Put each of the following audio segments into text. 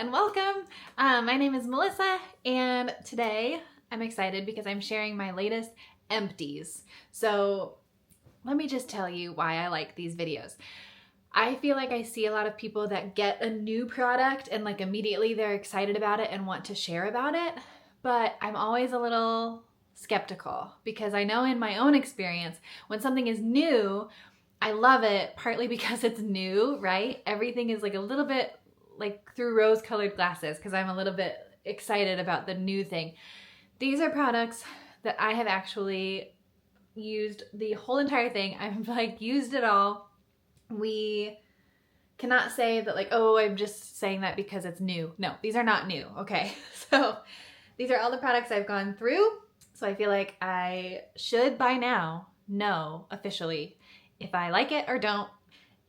and welcome. My name is Melissa, and today I'm excited because I'm sharing my latest empties. So let me just tell you why I like these videos. I feel like I see a lot of people that get a new product and like immediately they're excited about it and want to share about it, but I'm always a little skeptical because I know in my own experience, when something is new, I love it partly because it's new, right? Everything is like a little bit like through rose-colored glasses because I'm a little bit excited about the new thing. These are products that I have actually used the whole entire thing. I've like used it all. We cannot say that like, oh, I'm just saying that because it's new. No, these are not new, okay? So these are all the products I've gone through. So I feel like I should by now know officially if I like it or don't.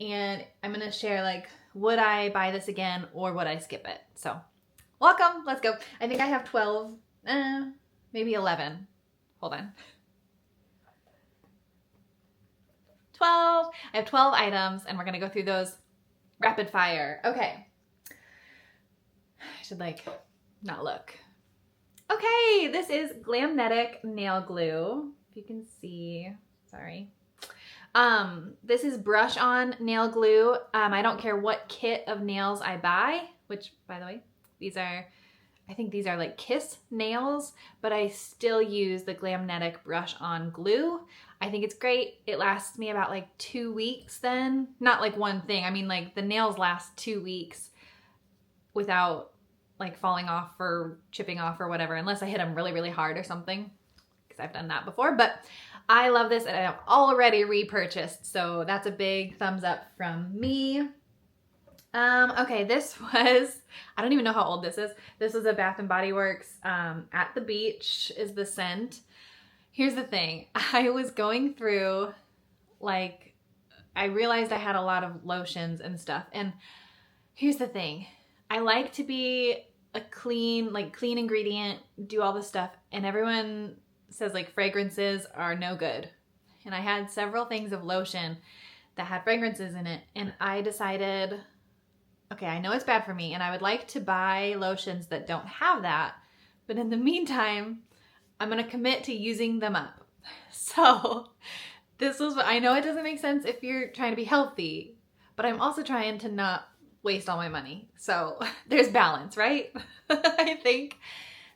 And I'm gonna share like, would I buy this again or would I skip it? So welcome, let's go. I think I have 12, maybe 11. Hold on. 12. I have 12 items and we're gonna go through those rapid fire. Okay. I should like not look. Okay, this is Glamnetic nail glue. If you can see, sorry. This is brush on nail glue. I don't care what kit of nails I buy, which by the way, I think these are like Kiss nails, but I still use the Glamnetic brush on glue. I think it's great. It lasts me about like 2 weeks then. Not like one thing. I mean like the nails last 2 weeks without like falling off or chipping off or whatever, unless I hit them really, really hard or something, because I've done that before. But I love this and I have already repurchased, so that's a big thumbs up from me. Okay, this was, I don't even know how old this is. This was a Bath & Body Works At the Beach is the scent. Here's the thing. I was going through, like, I realized I had a lot of lotions and stuff. And here's the thing. I like to be a clean ingredient, do all this stuff. And everyone says like fragrances are no good. And I had several things of lotion that had fragrances in it. And I decided, okay, I know it's bad for me and I would like to buy lotions that don't have that. But in the meantime, I'm going to commit to using them up. So this was what I know it doesn't make sense if you're trying to be healthy, but I'm also trying to not waste all my money. So there's balance, right? I think.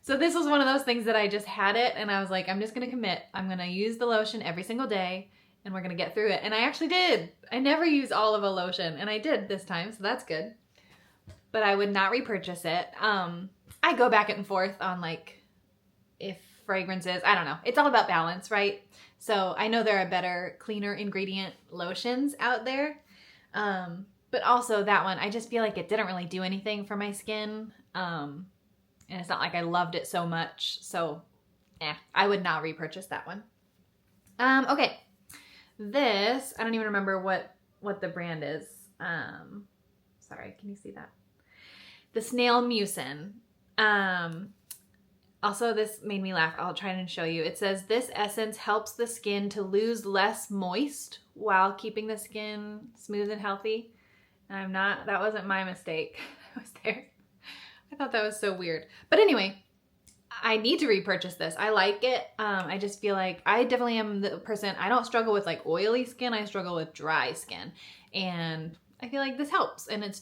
So this was one of those things that I just had it and I was like, I'm just going to commit. I'm going to use the lotion every single day and we're going to get through it. And I actually did. I never use all of a lotion and I did this time. So that's good. But I would not repurchase it. I go back and forth on like if fragrances, I don't know. It's all about balance, right? So I know there are better, cleaner ingredient lotions out there. But also that one, I just feel like it didn't really do anything for my skin. And it's not like I loved it so much. So I would not repurchase that one. Okay. This, I don't even remember what the brand is. Sorry, can you see that? The Snail Mucin. Also, this made me laugh. I'll try and show you. It says, this essence helps the skin to lose less moist while keeping the skin smooth and healthy. And that wasn't my mistake. I was there. I thought that was so weird. But anyway, I need to repurchase this. I like it. I just feel like I definitely am the person, I don't struggle with like oily skin. I struggle with dry skin. And I feel like this helps. And it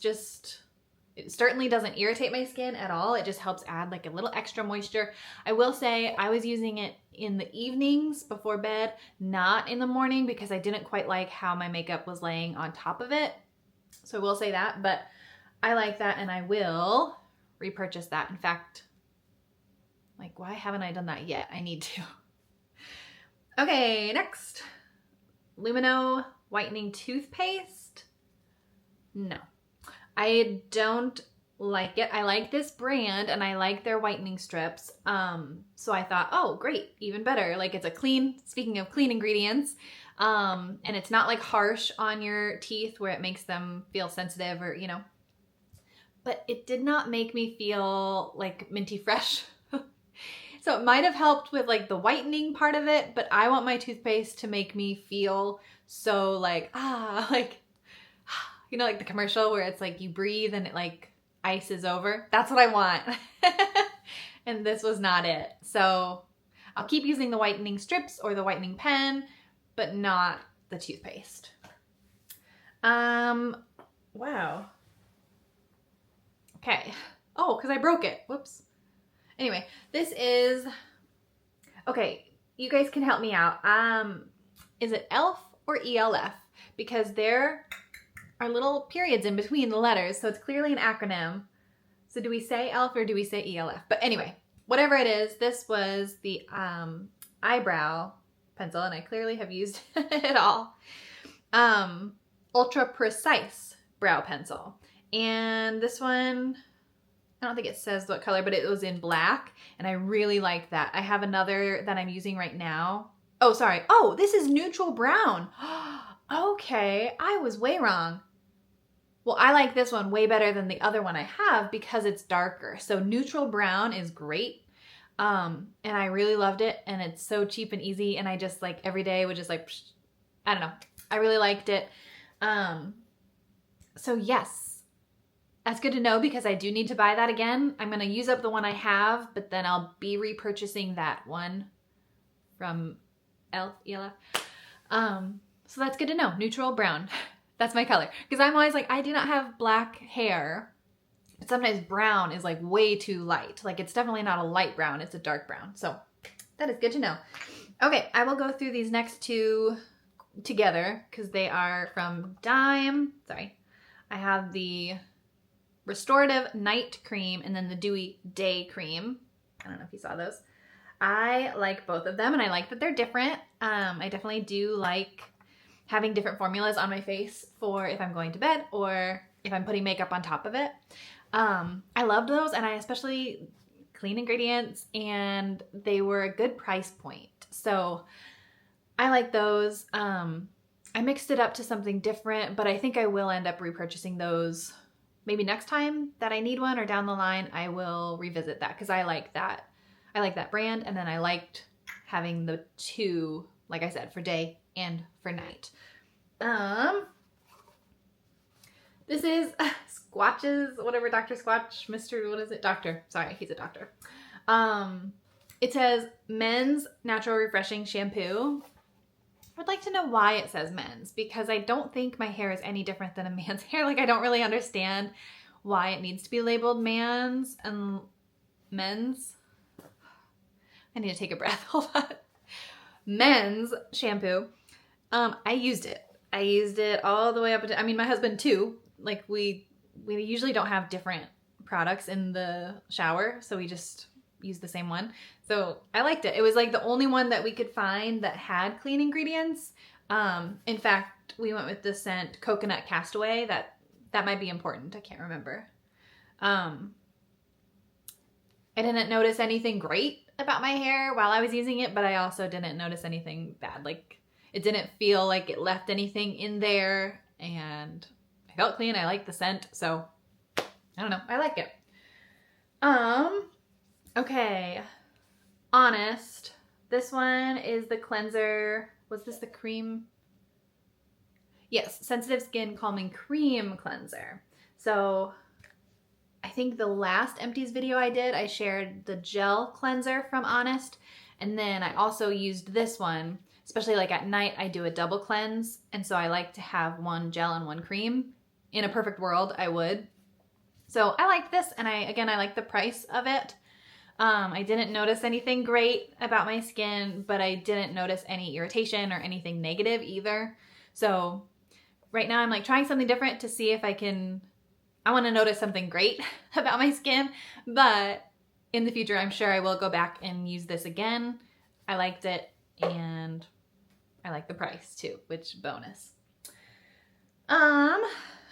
certainly doesn't irritate my skin at all. It just helps add like a little extra moisture. I will say I was using it in the evenings before bed, not in the morning because I didn't quite like how my makeup was laying on top of it. So I will say that, but I like that and I will repurchase that. In fact, like, why haven't I done that yet? I need to. Okay, next. Lumino whitening toothpaste. No, I don't like it. I like this brand and I like their whitening strips. So I thought, oh, great, even better. Like it's a clean, speaking of clean ingredients, and it's not like harsh on your teeth where it makes them feel sensitive or, you know, but it did not make me feel like minty fresh. So it might have helped with like the whitening part of it, but I want my toothpaste to make me feel so like, like, you know, like the commercial where it's like you breathe and it like ices over. That's what I want. And this was not it. So I'll keep using the whitening strips or the whitening pen, but not the toothpaste. Wow. Okay. Oh, because I broke it. Whoops. Anyway, this is, okay, you guys can help me out. Is it ELF or ELF? Because there are little periods in between the letters, so it's clearly an acronym. So do we say ELF or do we say ELF? But anyway, whatever it is, this was the eyebrow pencil, and I clearly have used it all. Ultra Precise brow pencil. And this one, I don't think it says what color, but it was in black, and I really liked that. I have another that I'm using right now. Oh, sorry. Oh, this is neutral brown. Okay, I was way wrong. Well, I like this one way better than the other one I have because it's darker. So neutral brown is great. And I really loved it, and it's so cheap and easy, and I just like every day would just like, I don't know. I really liked it. So yes, that's good to know because I do need to buy that again. I'm going to use up the one I have, but then I'll be repurchasing that one from ELF. So that's good to know. Neutral brown. That's my color. Because I'm always like, I do not have black hair. But sometimes brown is like way too light. Like it's definitely not a light brown. It's a dark brown. So that is good to know. Okay, I will go through these next two together because they are from Dime. Sorry. I have the Restorative Night Cream and then the Dewy Day Cream. I don't know if you saw those. I like both of them, and I like that they're different. I definitely do like having different formulas on my face for if I'm going to bed or if I'm putting makeup on top of it. I loved those, and I especially clean ingredients, and they were a good price point. So I like those. I mixed it up to something different, but I think I will end up repurchasing those maybe next time that I need one, or down the line I will revisit that because I like that. I like that brand, and then I liked having the two, like I said, for day and for night. This is Squatches, whatever, Dr. Squatch, Mr. what is it? Doctor. Sorry, he's a doctor. It says Men's Natural Refreshing Shampoo. I'd like to know why it says men's, because I don't think my hair is any different than a man's hair. Like, I don't really understand why it needs to be labeled man's and men's. I need to take a breath. Hold on. Men's shampoo. I used it. I used it all the way up to, I mean, my husband too. Like we usually don't have different products in the shower, so we just use the same one. So I liked it. It was like the only one that we could find that had clean ingredients. In fact, we went with the scent Coconut Castaway. That might be important. I can't remember. I didn't notice anything great about my hair while I was using it, but I also didn't notice anything bad. Like, it didn't feel like it left anything in there, and I felt clean. I liked the scent, so I don't know. I like it. Okay. Honest. This one is the cleanser. Was this the cream? Yes, Sensitive Skin Calming Cream Cleanser. So I think the last Empties video I did, I shared the gel cleanser from Honest. And then I also used this one, especially like at night, I do a double cleanse. And so I like to have one gel and one cream. In a perfect world, I would. So I like this, and I like the price of it. I didn't notice anything great about my skin, but I didn't notice any irritation or anything negative either. So right now I'm like trying something different to see if I want to notice something great about my skin, but in the future, I'm sure I will go back and use this again. I liked it, and I like the price too, which bonus.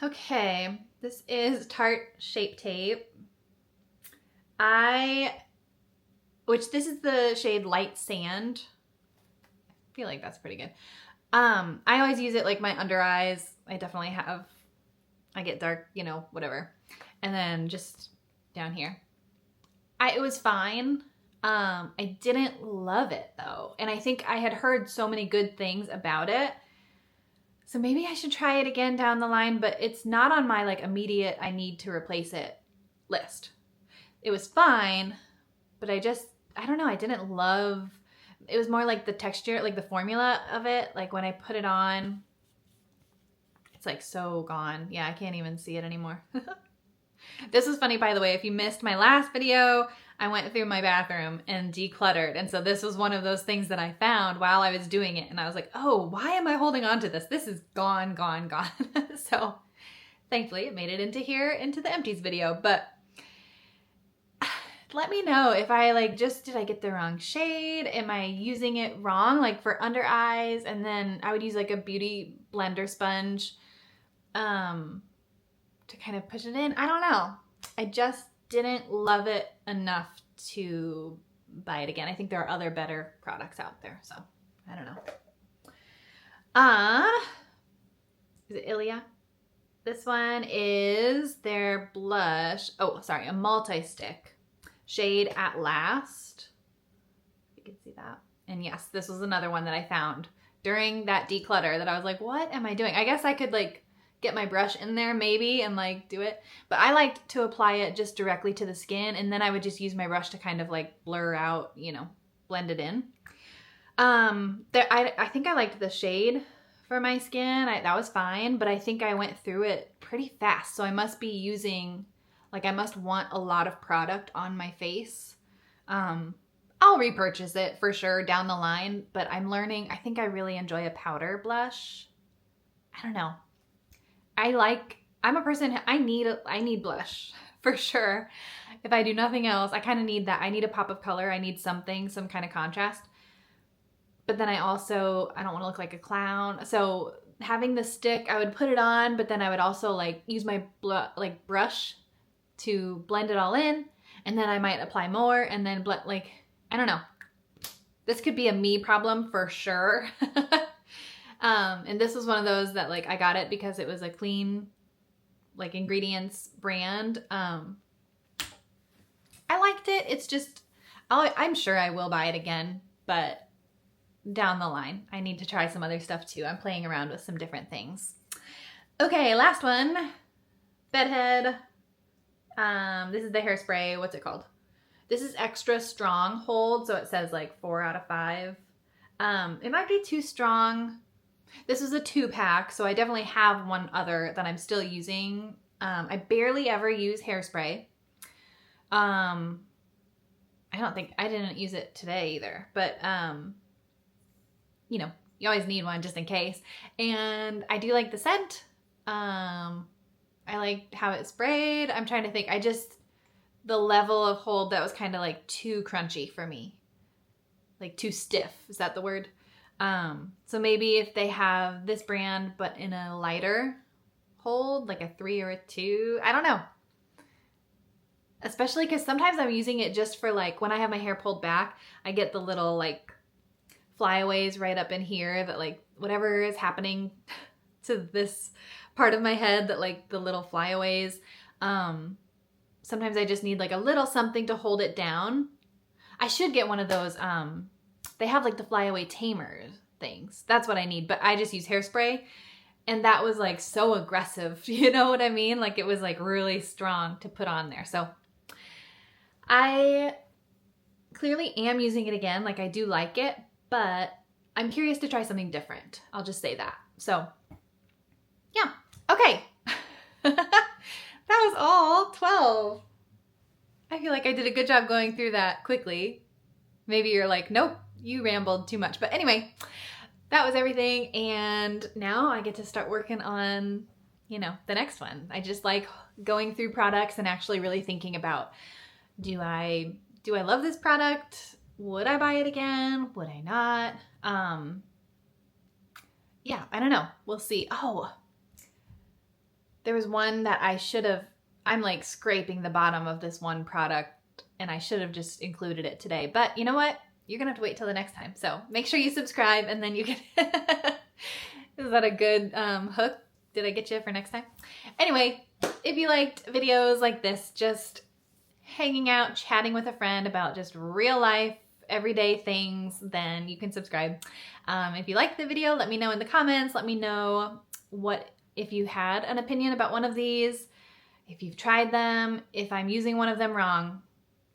Okay, this is Tarte Shape Tape. This is the shade Light Sand. I feel like that's pretty good. I always use it like my under eyes. I get dark, whatever. And then just down here. It was fine. I didn't love it though. And I think I had heard so many good things about it. So maybe I should try it again down the line, but it's not on my like immediate, I need to replace it list. It was fine, but I don't know, I didn't love, it was more like the texture, like the formula of it. Like when I put it on, it's like so gone. Yeah, I can't even see it anymore. This was funny, by the way. If you missed my last video, I went through my bathroom and decluttered. And so this was one of those things that I found while I was doing it. And I was like, oh, why am I holding on to this? This is gone, gone, gone. So thankfully it made it into the empties video. But let me know if I did I get the wrong shade? Am I using it wrong? Like for under eyes, and then I would use like a beauty blender sponge to kind of push it in. I don't know. I just didn't love it enough to buy it again. I think there are other better products out there, so I don't know. Is it Ilia? This one is their blush. Oh, sorry, a multi-stick. Shade At Last. You can see that. And yes, this was another one that I found during that declutter that I was like, what am I doing? I guess I could get my brush in there maybe and do it. But I liked to apply it just directly to the skin, and then I would just use my brush to kind of blur out, blend it in. I think I liked the shade for my skin. That was fine, but I think I went through it pretty fast. So I must be using, I must want a lot of product on my face. I'll repurchase it for sure down the line, but I'm learning. I think I really enjoy a powder blush. I don't know. I'm a person, I need blush for sure. If I do nothing else, I kind of need that. I need a pop of color. I need some kind of contrast. But then I don't want to look like a clown. So having the stick, I would put it on, but then I would also use my brush to blend it all in. And then I might apply more and then I don't know. This could be a me problem for sure. And this was one of those that I got it because it was a clean ingredients brand. I liked it. It's just, I'm sure I will buy it again, but down the line, I need to try some other stuff too. I'm playing around with some different things. Okay, last one, Bedhead. This is the hairspray. What's it called? This is extra strong hold. So it says 4 out of 5. It might be too strong. This is a 2-pack, so I definitely have one other that I'm still using. I barely ever use hairspray. I didn't use it today either, but you always need one just in case. And I do like the scent. I like how it sprayed. I'm trying to think. The level of hold that was kind of too crunchy for me. Too stiff. Is that the word? So maybe if they have this brand, but in a lighter hold, a 3 or a 2, I don't know. Especially because sometimes I'm using it just for when I have my hair pulled back, I get the little flyaways right up in here that whatever is happening to this part of my head, that the little flyaways, sometimes I just need a little something to hold it down. I should get one of those, they have the flyaway tamer things. That's what I need, but I just use hairspray, and that was so aggressive. You know what I mean? It was really strong to put on there. So I clearly am using it again. I do like it, but I'm curious to try something different. I'll just say that. So yeah. Okay. That was all 12. I feel like I did a good job going through that quickly. Maybe you're nope, you rambled too much. But anyway, that was everything. And now I get to start working on, the next one. I just like going through products and actually really thinking about, do I love this product? Would I buy it again? Would I not? Yeah, I don't know. We'll see. Oh, there was one that I'm scraping the bottom of this one product, and I should have just included it today. But you know what? You're going to have to wait till the next time. So make sure you subscribe, and then you can... Is that a good hook? Did I get you for next time? Anyway, if you liked videos like this, just hanging out, chatting with a friend about just real life, everyday things, then you can subscribe. If you liked the video, let me know in the comments. Let me know if you had an opinion about one of these. If you've tried them, if I'm using one of them wrong,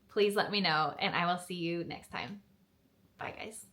please let me know, and I will see you next time. Bye, guys.